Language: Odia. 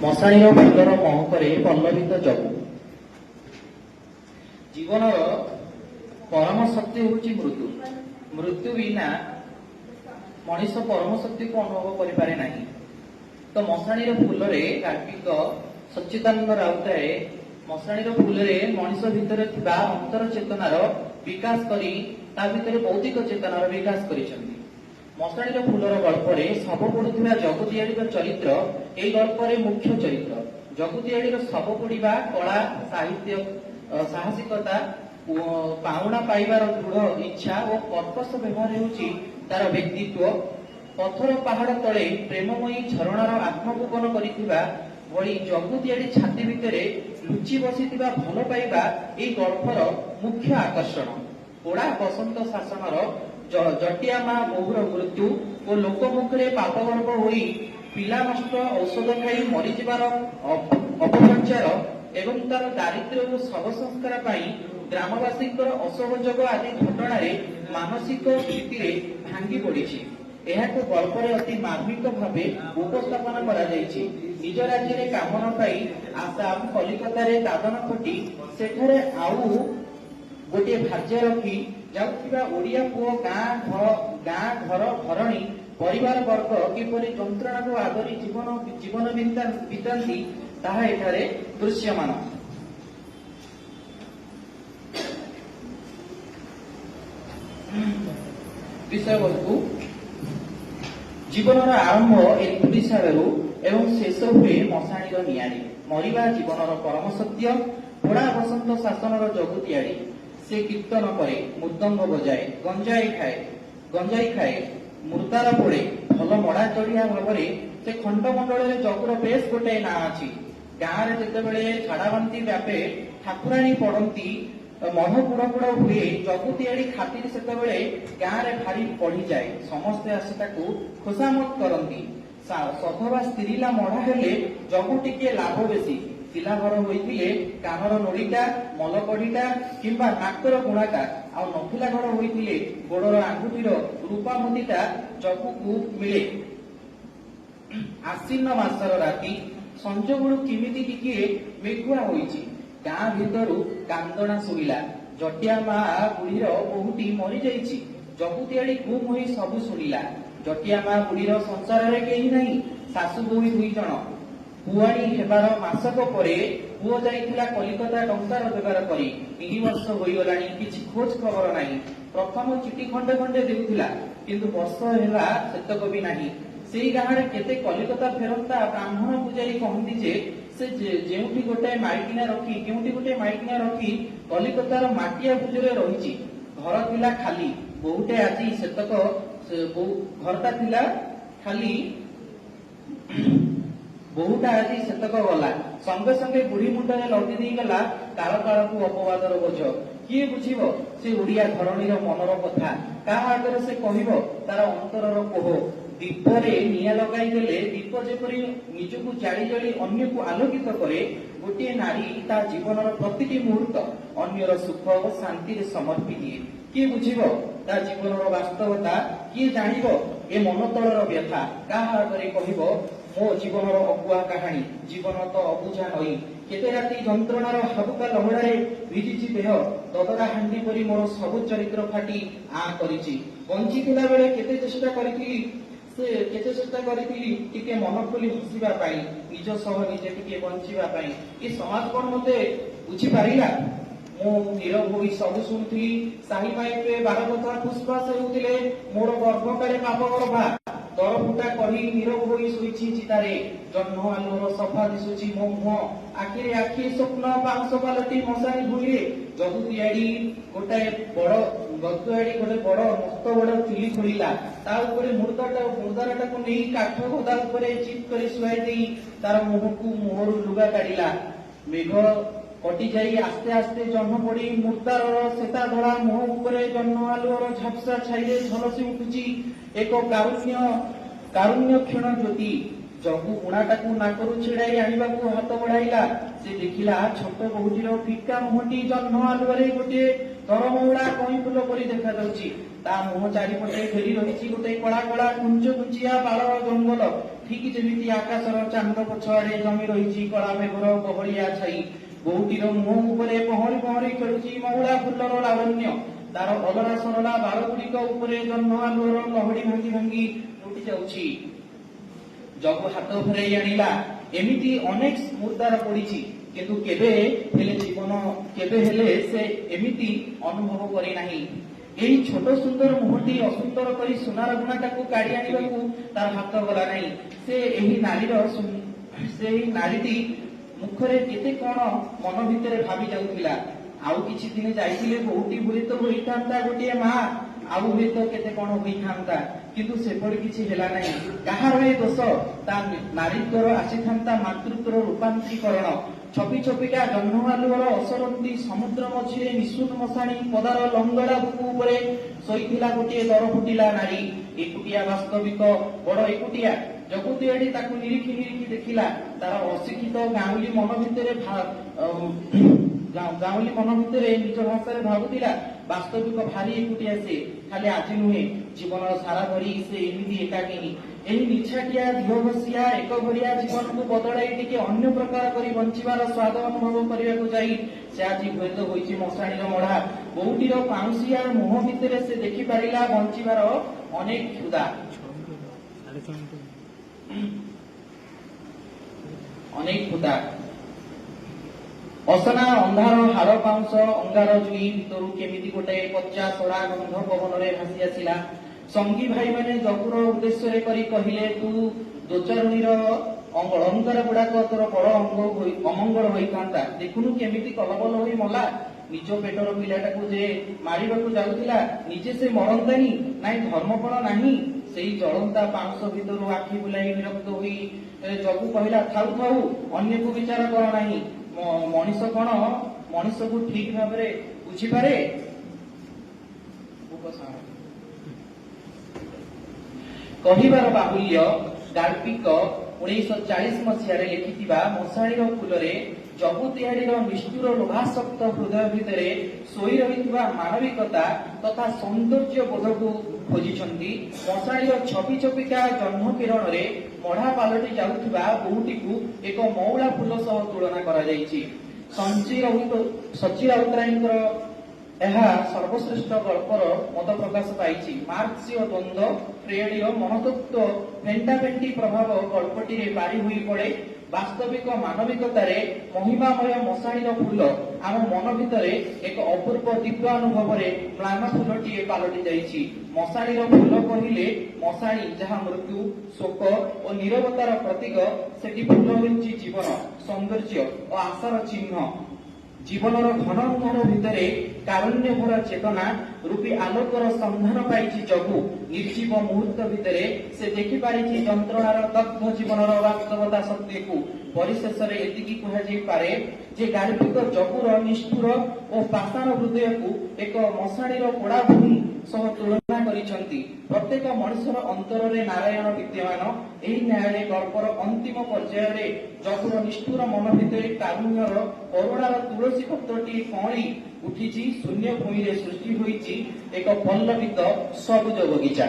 ମଶାଣିର ଫୁଲର ମହକରେ ପଲ୍ଲବିତ ଜଗୁ। ଜୀବନର ପରମ ଶକ୍ତି ହେଉଛି ମୃତ୍ୟୁ। ମୃତ୍ୟୁ ବିନା ମଣିଷ ପରମ ଶକ୍ତିକୁ ଅନୁଭବ କରିପାରେ ନାହିଁ। ତ ମଶାଣିର ଫୁଲରେ ଗାଳ୍ପିକ ସଚ୍ଚିଦାନନ୍ଦ ରାଉତରାୟ ମଶାଣିର ଫୁଲରେ ମଣିଷ ଭିତରେ ଥିବା ଅନ୍ତର ଚେତନାର ବିକାଶ କରି ତା ଭିତରେ ବୌଦ୍ଧିକ ଚେତନାର ବିକାଶ କରିଛନ୍ତି। ମଶାଣିର ଫୁଲର ଗଳ୍ପରେ ଶବ ପୋଡୁଥିବା ଜଗୁତିଆଳିର ଚରିତ୍ର ଏହି ଗଳ୍ପରେ ମୁଖ୍ୟ ଚରିତ୍ର। ଜଗୁତିଆଳିର ଶବ ପୋଡିବା କଳା, ସାହିତ୍ୟ, ସାହସିକତା, ପାଉଣା ପାଇବାର ଦୃଢ ଇଚ୍ଛା ଓ କର୍କଶ ବ୍ୟବହାର ହେଉଛି ତାର ବ୍ୟକ୍ତିତ୍ୱ। ପଥର ପାହାଡ ତଳେ ପ୍ରେମମୟୀ ଝରଣାର ଆତ୍ମଗୋପନ କରିଥିବା ଭଳି ଜଗୁତିଆଳି ଛାତି ଭିତରେ ଲୁଚି ବସିଥିବା ଭଲ ପାଇବା ଏହି ଗଳ୍ପର ମୁଖ୍ୟ ଆକର୍ଷଣ। ପୋଡା ବସନ୍ତ ଶାସନର ଜଟିଆ ମା ବୋହୂର ମୃତ୍ୟୁ ଓ ଲୋକମୁଖରେ ପାପଗର୍ଭ ହୋଇ ପିଲା ନଷ୍ଟ ଔଷଧ ଖାଇ ମରିଯିବାର ଅପପ୍ରଚାର ଏବଂ ତାର ଦାରିଦ୍ର୍ୟ ଓ ଶବ ସଂସ୍କାର ପାଇଁ ଗ୍ରାମବାସୀଙ୍କର ଅସହଯୋଗ ଆଦି ଘଟଣାରେ ମାନସିକ ସ୍ଥିତିରେ ଭାଙ୍ଗି ପଡିଛି। ଏହାକୁ ଗଳ୍ପରେ ଅତି ମାର୍ମିକ ଭାବେ ଉପସ୍ଥାପନ କରାଯାଇଛି। ନିଜ ରାଜ୍ୟରେ କାମ ନ ପାଇ ଆସାମ, କଲିକତାରେ ଦାଦନ ଖଟି ସେଠାରେ ଆଉ ଗୋଟିଏ ଭାର୍ଯ୍ୟ ରଖି ଯାଉଥିବା ଓଡିଆ ପୁଅ ଗାଁ ଘର ଘରଣୀ ପରିବାର ବର୍ଗ କିପରି ଯନ୍ତ୍ରଣାକୁ ଆଦରି ଜୀବନ ବିତାନ୍ତି ତାହା ଏଠାରେ ଦୃଶ୍ୟମାନ। ବିଷୟବସ୍ତୁ ଜୀବନର ଆରମ୍ଭ ଏନ୍ତୁଡ଼ିଶାଳରୁ ଏବଂ ଶେଷ ହୁଏ ମଶାଣିର ନିଆଁରେ। ମରିବା ଜୀବନର ପରମ ସତ୍ୟ। ପୋଡ଼ା ବସନ୍ତ ଶାସନର ଜଗୁତିଆଳି ସେ କୀର୍ତ୍ତନ କରେ, ମୃଦଙ୍ଗ ବଜାଏ, ଗଞ୍ଜାଇ ଖାଏ, ମୁର୍ଦାର ପୋଡେ। ଭଲ ମଡ଼ା ଚଢିଆ ଭାବରେ ସେ ଖଣ୍ଡମଣ୍ଡଳରେ ଜଗୁର ବେଶ ଗୋଟାଏ ନାଁ ଅଛି। ଗାଁରେ ଯେତେବେଳେ ଝାଡାବାନ୍ତି ବ୍ୟାପେ, ଠାକୁରାଣୀ ପଡନ୍ତି, ମଢ ପୁଡ ହୁଏ, ଜଗୁତିଆଳି ଖାତିର ସେତେବେଳେ ଗାଁରେ ଭାରି ପଢିଯାଏ। ସମସ୍ତେ ଆସି ତାକୁ ଖୋସାମତ କରନ୍ତି। ସଧବା ସ୍ତ୍ରୀଲା ମଢା ହେଲେ ଜଗୁ ଟିକେ ଲାଭ ବେଶୀ। ପିଲା ଘର ହୋଇଥିଲେ କାନର ନୋଳିଟା, ମଲକଢିଟା କିମ୍ବା ନାକର ଗୁଣାକା, ଆଉ ନଥିଲା ଘର ହୋଇଥିଲେ ଗୋଡର ଆଙ୍ଗୁଠିର ରୂପାମୁଦିଟା ଜଗୁକୁ ମିଳେ। ଆଶ୍ବିନ ମାସର ରାତି ସଞ୍ଜବେଳୁ କେମିତି ଟିକିଏ ମେଘୁଆ ହୋଇଛି। ଗାଁ ଭିତରୁ କାନ୍ଦଣା ଶୁଣିଲା। ଜଟିଆ ମା ବୁଢୀର ବୋହୂଟି ମରିଯାଇଛି। ଜଗୁତିଆଳି ଗୁମ୍ ହୋଇ ସବୁ ଶୁଣିଲା। ଜଟିଆ ମା ବୁଢୀର ସଂସାରରେ କେହି ନାହିଁ। ଶାଶୁ ବୋହୂ 2 ଜଣ। ପୁଆଣୀ ହେବାର ମାସକ ପରେ ପୁଅ ଯାଇଥିଲା କଲିକତା ଟଙ୍କା ରୋଜଗାର କରି। 3 ବର୍ଷ ହୋଇଗଲାଣି, କିଛି ଖୋଜ ଖବର ନାହିଁ। ପ୍ରଥମ ଚିଠି ଖଣ୍ଡେ ଖଣ୍ଡେ ଦେଉଥିଲା, କିନ୍ତୁ ବର୍ଷ ହେଲା ସେତକ ବି ନାହିଁ। ସେଇ ଗାଁରେ କେତେ କଲିକତା ଫେରନ୍ତା ବ୍ରାହ୍ମଣ ପୂଜାରୀ କହନ୍ତି ଯେ ସେ କେଉଁଠି ଗୋଟାଏ ମାଇକିନା ରଖି କଲିକତାର ମାଟିଆ ଭୁଜରେ ରହିଛି। ଘର ଥିଲା ଖାଲି। ବୋହୁଟେ ଆଜି ସେତକ ଘରଟା ଥିଲା ଖାଲି, ବୋହୁଟା ଆଜି ସେତକ ଗଲା। ସଙ୍ଗେ ସଙ୍ଗେ ବୁଢୀ ମୁଣ୍ଡରେ ଲଦି ଦେଇଗଲା କାଳ କାଳକୁ ଅପବାଦର ବୋଝ। କିଏ ବୁଝିବ ସେ ଓଡିଆ ଧରଣୀର ମନର କଥା? କାହା ଆଗରେ ସେ କହିବ ତାର ଅନ୍ତରର କୋହ? ଦୀପରେ ନିଆଁ ଲଗାଇ ଦେଲେ ଦୀପ ଯେପରି ନିଜକୁ ଜାଳି ଜାଳି ଅନ୍ୟକୁ ଆଲୋକିତ କରେ, ଗୋଟିଏ ନାରୀ ତା ଜୀବନର ପ୍ରତିଟି ମୁହୂର୍ତ୍ତ ଅନ୍ୟର ସୁଖ ଓ ଶାନ୍ତିରେ ସମର୍ପି ଦିଏ। କିଏ ବୁଝିବ ତା ଜୀବନର ବାସ୍ତବତା? କିଏ ଜାଣିବ ଏ ମନତଳର ବ୍ୟଥା? କାହା ଆଗରେ କହିବ ମୋ ଜୀବନର ଅକୁହା କାହାଣୀ? ଜୀବନ ତ ଅବୁଝା ନଈ। କେତେ ରାତି ଯନ୍ତ୍ରଣାର ହାବୁକା ଲହଡ଼ାରେ ଭିଜିଛି ଦେହ। ଦଦରା ହାଣ୍ଡି ପରି ମୋର ସବୁ ଚରିତ୍ର ଫାଟି ଆଁ କରିଛି। ବଞ୍ଚିଥିଲା ବେଳେ କେତେ ଚେଷ୍ଟା କରିଥିଲି ଟିକେ ମନ ଖୋଲି ହସିବା ପାଇଁ, ନିଜ ସହ ନିଜେ ଟିକେ ବଞ୍ଚିବା ପାଇଁ। ଏ ସମାଜ କଣ ମତେ ବୁଝିପାରିଲା? ମୁଁ ନୀରବ ହୋଇ ସବୁ ଶୁଣୁଥିଲି। ସାହି ମାଇପେ 12 କଥା ଫୁସଫାସ ହେଉଥିଲେ। ମୋର ଗର୍ଭ କାଳେ ପାପ ଗର୍ଭା। ଦର ଫୁଟା କହି ନୀରବ ହୋଇ ଶୋଇଛି ଚିତାରେ। ଜହ୍ନ ଆଲୁଅର ସଫା ଦିଶୁଛି ମୋ ମୁହଁ। ଆଖିରେ ଆଖି ସ୍ୱପ୍ନ ପାଉଁଶ ପାଲଟି ମଶାଣି ଭୂଇଁରେ। ଜଗୁତିଆଳି ଗୋଟେ ବଡ ମସ୍ତ ବଡ ଚୁଲି ଖୋଳିଲା। ତା ଉପରେ ମୁର୍ଦାରଟାକୁ ନେଇ କାଠ ଗଦା ଉପରେ ଚିତ୍ କରି ଶୁଆଇ ଦେଇ ତାର ମୁହଁରୁ ଲୁଗା କାଢିଲା। ମେଘ କଟି ଯାଇ ଆସ୍ତେ ଆସ୍ତେ ଜହ୍ନ ପଡି ମୁର୍ଦାରର ସେତା ଧଳା ମୁହଁ ଉପରେ ଜହ୍ନ ଆଲୁଅର ଝାପ୍ସା ଛାଇରେ ଝଲସି ଉଠୁଛି ଏକ କାରୁଣ୍ୟ କ୍ଷୀଣ ଜ୍ୟୋତି। ଜଗୁ ବୁଣାଟାକୁ ନାକରୁ ଛିଡାଇ ଆଣିବାକୁ ହାତ ବଢାଇଲା। ସେ ଦେଖିଲା ଛୋଟ ବୋହୂଟିର ଫିକା ମୁହଁଟି ଜହ୍ନ ଆଲୁଅରେ ଗୋଟିଏ ଦରମଉଳା କଇଁ ଫୁଲ ପରି ଦେଖାଯାଉଛି। ତା ମୁହଁ ଚାରିପଟେ ଘେରି ରହିଛି ଗୋଟେ କଳା କଳା କୁଞ୍ଚିଆ ବାଳ ଜଙ୍ଗଲ। ଠିକ ଯେମିତି ଆକାଶର ଚାନ୍ଦ ପଛଆଡେ ଜମି ରହିଛି କଳା ମେଘର ବହଳିଆ ଛାଇ, ବୋହୂଟିର ମୁହଁ ଉପରେ ପହଁରି ପହଁରି ଖେଳୁଛି ମହୁଳା ଫୁଲର ଲାବଣ୍ୟ। ତାର ଅଲରା ସରଳା ବାଳ ଗୁଡିକ ଉପରେ ଜହ୍ନ ଆଲୁଅର ଲହଡି ଭାଙ୍ଗି ଭାଙ୍ଗି ଲୁଟି ଯାଉଛି। ଜଗୁ ହାତ ଫେରାଇ ଆଣିଲା। ଏମିତି ଅନେକ ମୁର୍ଦାର ପଡିଛି, କିନ୍ତୁ କେବେ ହେଲେ ସେ ଏମିତି ଅନୁଭବ କରି ନାହିଁ। ଏହି ଛୋଟ ସୁନ୍ଦର ମୁହଁଟି ଅସୁନ୍ଦର କରି ସୁନାର ଗୁଣାଟାକୁ କାଢି ଆଣିବାକୁ ତାର ହାତ ଗଲା ନାହିଁ। ସେହି ନାରୀଟି ମୁଖରେ କେତେ କଣ ମନ ଭିତରେ ଭାବି ଯାଉଥିଲା। ଆଉ କିଛି ଦିନ ଯାଇଥିଲେ ବୋହୂଟି ହୁଏତ ହୋଇଥାନ୍ତା ଗୋଟିଏ ମା, ଆଉ ହୁଏତ କେତେ କଣ ହୋଇଥାନ୍ତା, କିନ୍ତୁ ସେପରି କିଛି ହେଲା ନାହିଁ। କାହାର ଏ ଦୋଷ? ତା ନାରୀତ୍ୱର ଆସିଥାନ୍ତା ମାତୃତ୍ୱର ରୂପାନ୍ତରୀକରଣ। ଛପି ଛପିକା ଜହ୍ନ ଆଲୁଅର ଅସରନ୍ତି ସମୁଦ୍ର ମଝିରେ ନିଶୁନ ମଶାଣି ପଦାର ଲଙ୍ଗଳା ବୁକୁ ଉପରେ ଶୋଇଥିଲା ଗୋଟିଏ ଦର ଫୁଟିଲା ନାରୀ। ଏକୁଟିଆ, ବାସ୍ତବିକ ବଡ ଏକୁଟିଆ। ଜଗତିଆଡି ତାକୁ ନିରିଖି ନିରିଖି ଦେଖିଲା। ତାର ଅଶିକ୍ଷିତ ଗାଉଁଲି ମନ ଭିତରେ ନିଜ ଭାଷାରେ ଭାବୁଥିଲା, ବାସ୍ତବିକ ଭାରି ଏକୁଟିଆ ସେ। ଖାଲି ଆଜି ନୁହେଁ, ଜୀବନର ସାରା ଧରି ସେ ଏମିତି ଏକାକିନୀ। ଏହି ନିଛାଟିଆ ଦିହଘସିଆ ଏକଘରିଆ ଜୀବନକୁ ବଦଳାଇ ଟିକେ ଅନ୍ୟ ପ୍ରକାର କରି ବଞ୍ଚିବାର ସ୍ୱାଦ ଅନୁଭବ କରିବାକୁ ଯାଇ ସେ ଆଜି ହୁଏତ ହୋଇଛି ମଶାଣିର ମଢା। ବୋହୂଟିର ପାଉଁଶିଆ ମୁହଁ ଭିତରେ ସେ ଦେଖିପାରିଲା ବଞ୍ଚିବାର ଅନେକ କ୍ଷୁଧା, ଅସନା ଅନ୍ଧାର ହାଡ଼ ପାଉଁଶ ଅଙ୍ଗାର ଜୁଇ ଭିତରୁ କେମିତି ଗୋଟାଏ କଚା ସଡ଼ା ଗନ୍ଧ ପବନରେ ଭାସି ଆସିଲା। ସଙ୍ଗୀ ଭାଇମାନେ ଜଗୁର ଉଦ୍ଦେଶ୍ୟରେ କରି କହିଲେ, ତୁ ଦୋଚାରୁଣୀର ଅଳଙ୍କାର ଗୁଡାକ ତୋର ବଡ ଅମଙ୍ଗଳ ହୋଇଥାନ୍ତା। ଦେଖୁନୁ କେମିତି କଲବଲ ହୋଇ ମଲା। ନିଜ ପେଟର ପିଲାଟାକୁ ଯେ ମାରିବାକୁ ଯାଉଥିଲା, ନିଜେ ସେ ମରନ୍ତାନି? ନାଇଁ ଧର୍ମପଣ ନାହିଁ? ସେଇ ଜଳନ୍ତା ପାଉଁଶ ଭିତରୁ ଆଖି ବୁଲାଇ ବିରକ୍ତ ହୋଇ ଜଗୁ କହିଲା, ଥାଉ ଥାଉ, ଅନ୍ୟକୁ ବିଚାର କର ନାହିଁ। ମଣିଷ କଣ ମଣିଷକୁ ଠିକ ଭାବରେ ବୁଝିପାରେ? କହିବାର ବାହୁଲ୍ୟ। ଗାଳ୍ପିକ 1940 ମସିହାରେ ଲେଖିଥିବା ମଶାଣିର ଫୁଲରେ ଜଗୁ ତିହାଡିର ନିଷ୍ଠୁର ଲୋଭାସକ୍ତ ହୃଦୟ ଭିତରେ ଶୋଇ ରହିଥିବା ମାନବିକତା ତଥା ସୌନ୍ଦର୍ଯ୍ୟ ବୋଧକୁ ଖୋଜିଛନ୍ତି। ମଶାଣିର ଛପି ଛପିକା ଜହ୍ନ କିରଣରେ ମଢା ପାଲଟି ଯାଉଥିବା ବୋହୂଟିକୁ ଏକ ମଉଳା ଫୁଲ ସହ ତୁଳନା କରାଯାଇଛି। ସଚ୍ଚି ରାଉତରାୟଙ୍କର ଏହା ସର୍ବଶ୍ରେଷ୍ଠ ଗଳ୍ପର ମତ ପ୍ରକାଶ ପାଇଛି। ମାର୍କ୍ସୀୟ ଦ୍ୱନ୍ଦ୍ୱ, ଫ୍ରେଡୀୟ ମହତତ୍ତ୍ୱ ଫେଣ୍ଟାଫେଣ୍ଟି ପ୍ରଭାବ ଗଳ୍ପଟିରେ ପାରି ହୋଇ ପଡେ। ବାସ୍ତବିକ ମାନବିକତାରେ ମହିମାମୟ ମଶାଣିର ଫୁଲ ଆମ ମନ ଭିତରେ ଏକ ଅପୂର୍ବ ଦିବ୍ୟାନୁଭବରେ ମ୍ଳାନ ଫୁଲଟିଏ ପାଲଟି ଯାଇଛି। ମଶାଣିର ଫୁଲ କହିଲେ ମଶାଣି, ଯାହା ମୃତ୍ୟୁ, ଶୋକ ଓ ନୀରବତାର ପ୍ରତୀକ। ସେଠି ଫୁଲ ହେଉଛି ଜୀବନ, ସୌନ୍ଦର୍ଯ୍ୟ ଓ ଆଶାର ଚିହ୍ନ। ଜୀବନର ଘନ ଅନ୍ଧାର ଭିତରେ କାରୁଣ୍ୟ ଭରା ଚେତନା ରୂପୀ ଆଲୋକର ସନ୍ଧାନ ପାଇଛି ଜଗୁ। ନିର୍ଜୀବ ମୁହୂର୍ତ୍ତ ଭିତରେ ସେ ଦେଖିପାରିଛି ଯନ୍ତ୍ରଣାର ଦଗ୍ଧ ଜୀବନର ବାସ୍ତବତା ସତ୍ୟକୁ। ପରିଶେଷରେ ଏତିକି କୁହାଯାଇପାରେ ଯେ ଗାଳ୍ପିକ ଜଗୁର ନିଷ୍ଠୁର ଓ ପାଷାଣ ହୃଦୟକୁ ଏକ ମଶାଣିର ପୋଡ଼ାଭୂମି ସହ ତୁଳନା କରିଛନ୍ତି। ପ୍ରତ୍ୟେକ ମଣିଷର ଅନ୍ତରରେ ନାରାୟଣ ବିଦ୍ୟମାନ। ଏହି ନ୍ୟାୟରେ ଗଳ୍ପର ଅନ୍ତିମ ପର୍ଯ୍ୟାୟରେ ଜଗୁର ନିଷ୍ଠୁର ମନ ଭିତରେ କାରୁଣ୍ୟର କରୁଣାର ତୁଳସୀ ପତ୍ରଟି କଅଁଳି ଉଠିଛି। ଶୂନ୍ୟ ଭୂମିରେ ସୃଷ୍ଟି ହୋଇଛି ଏକ ପଲ୍ଲବିତ ସବୁଜ ବଗିଚା।